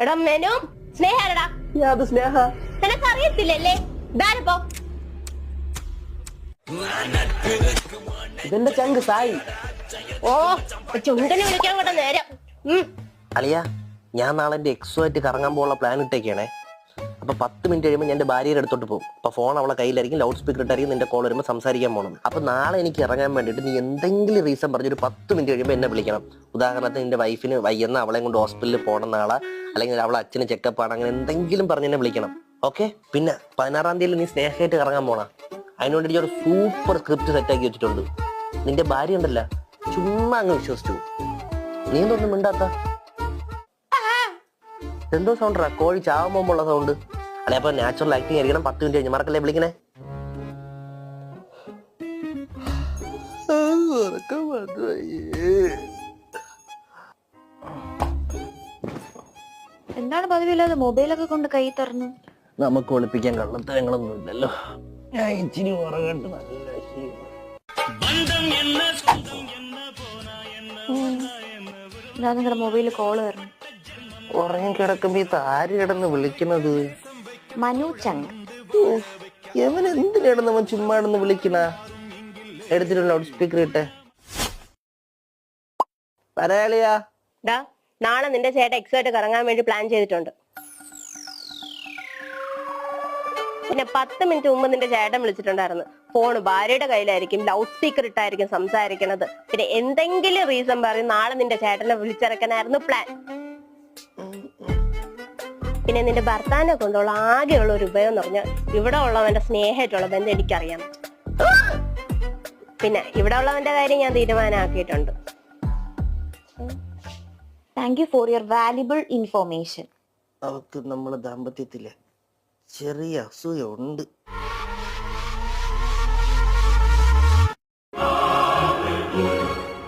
എടാ മെനു സ്നേഹടാ. അത് സ്നേഹ നിനക്ക് അറിയത്തില്ലല്ലേ? ഇതാരപ്പോ? ഇതെന്റെ ചങ്ക് സായി. ഓ ചുണ്ടനെ വിളിക്കാൻ കൂടെ നേരം. അളിയ, ഞാൻ നാളെ എന്റെ എക്സുമായിട്ട് കറങ്ങാൻ പോകാനുള്ള പ്ലാൻ ഇട്ടേക്കാണേ. അപ്പൊ 10 മിനിറ്റ് കഴിയുമ്പോൾ ഞാൻ എന്റെ ഭാര്യയുടെ അടുത്തോട്ട് പോകും. അപ്പൊ ഫോൺ അവളെ കയ്യിലായിരിക്കും, ലൗഡ് സ്പീക്കർ ഇട്ടായിരിക്കും നിന്റെ കോൾ വരുമ്പോൾ സംസാരിക്കാൻ പോകണം. അപ്പൊ നാളെ എനിക്ക് ഇറങ്ങാൻ വേണ്ടിയിട്ട് നീ എന്തെങ്കിലും റീസൺ പറഞ്ഞ് ഒരു 10 മിനിറ്റ് കഴിയുമ്പോൾ എന്നെ വിളിക്കണം. ഉദാഹരണത്തിന് നിന്റെ വൈഫിന് വയ്യെന്ന് അവളെ കൊണ്ട് ഹോസ്പിറ്റലിൽ പോകണം നാളെ, അല്ലെങ്കിൽ അവളെ അച്ഛന് ചെക്കപ്പ് ആണ്, അങ്ങനെ എന്തെങ്കിലും പറഞ്ഞ് എന്നെ വിളിക്കണം. ഓക്കെ? പിന്നെ 16-ാം തീയതി നീ സ്നേഹമായിട്ട് കറങ്ങാൻ പോണ. അതിനുവേണ്ടി ഒരു സൂപ്പർ സ്ക്രിപ്റ്റ് സെറ്റാക്കി വെച്ചിട്ടുണ്ട്. നിന്റെ ഭാര്യ ഉണ്ടല്ല, ചുമ്മാ അങ്ങ് വിശ്വസിച്ചു. നീ എന്തൊന്നും മിണ്ടാത്ത? എന്തോ സൗണ്ടാ? കോഴി ചാവാൻ പോകുമ്പോള്ള സൗണ്ട് അല്ലെ? അപ്പൊ നാച്ചുറൽ ആക്ടിങ് ആയിരിക്കണം. 10 മിനിറ്റ് കഴിഞ്ഞ് മറക്കല്ലേ വിളിക്കണേ. എന്താണ് പതിവില്ലാതെ മൊബൈലൊക്കെ കൊണ്ട് കൈ തറന്നു? നമുക്ക് ഒളിപ്പിക്കാൻ കള്ളത്തരങ്ങളൊന്നും ഇല്ലല്ലോ. ഞാൻ ഇച്ചിരി ഉറങ്ങട്ട്. നല്ല നിങ്ങളുടെ മൊബൈലിൽ കോള് വരണം. ഉറങ്ങി കിടക്കുമ്പോ ഇത് ആര് കിടന്ന് വിളിക്കണത്? മനു ചങ്. എവൻ എന്തിനാണ് അവൻ ചുമ്മാടെന്ന് വിളിക്കണ? എടുത്തിട്ട് ലൗഡ് സ്പീക്കർ ഇട്ടെ. പരാളിയാ, നാളെ നിന്റെ ചേട്ടൻ എക്സുമായിട്ട് കറങ്ങാൻ വേണ്ടി പ്ലാൻ ചെയ്തിട്ടുണ്ട്. പിന്നെ 10 മിനിറ്റ് മുമ്പ് നിന്റെ ചേട്ടൻ വിളിച്ചിട്ടുണ്ടായിരുന്നു. ഫോണ് ഭാര്യയുടെ കയ്യിലായിരിക്കും, ലൗഡ് സ്പീക്കർ ഇട്ടായിരിക്കും സംസാരിക്കണത്. പിന്നെ എന്തെങ്കിലും റീസൺ പറയും നാളെ നിന്റെ ചേട്ടനെ വിളിച്ചിറക്കാനായിരുന്നു പ്ലാൻ. പിന്നെ നിന്റെ ഭർത്താവിനെ കൊണ്ടുള്ള ആകെയുള്ള ഒരു ഉപയോഗം എന്ന് പറഞ്ഞാൽ ഇവിടെ ഉള്ളവന്റെ സ്നേഹമായിട്ടുള്ള ബന്ധം എനിക്കറിയാം. പിന്നെ ഇവിടെ ഉള്ളവന്റെ കാര്യം ഞാൻ തീരുമാനമാക്കിയിട്ടുണ്ട്. Thank you for your valuable information. അവക്ക് നമ്മളെ ദാമ്പത്യത്തില് ചെറിയ അസൂയ ഉണ്ട്.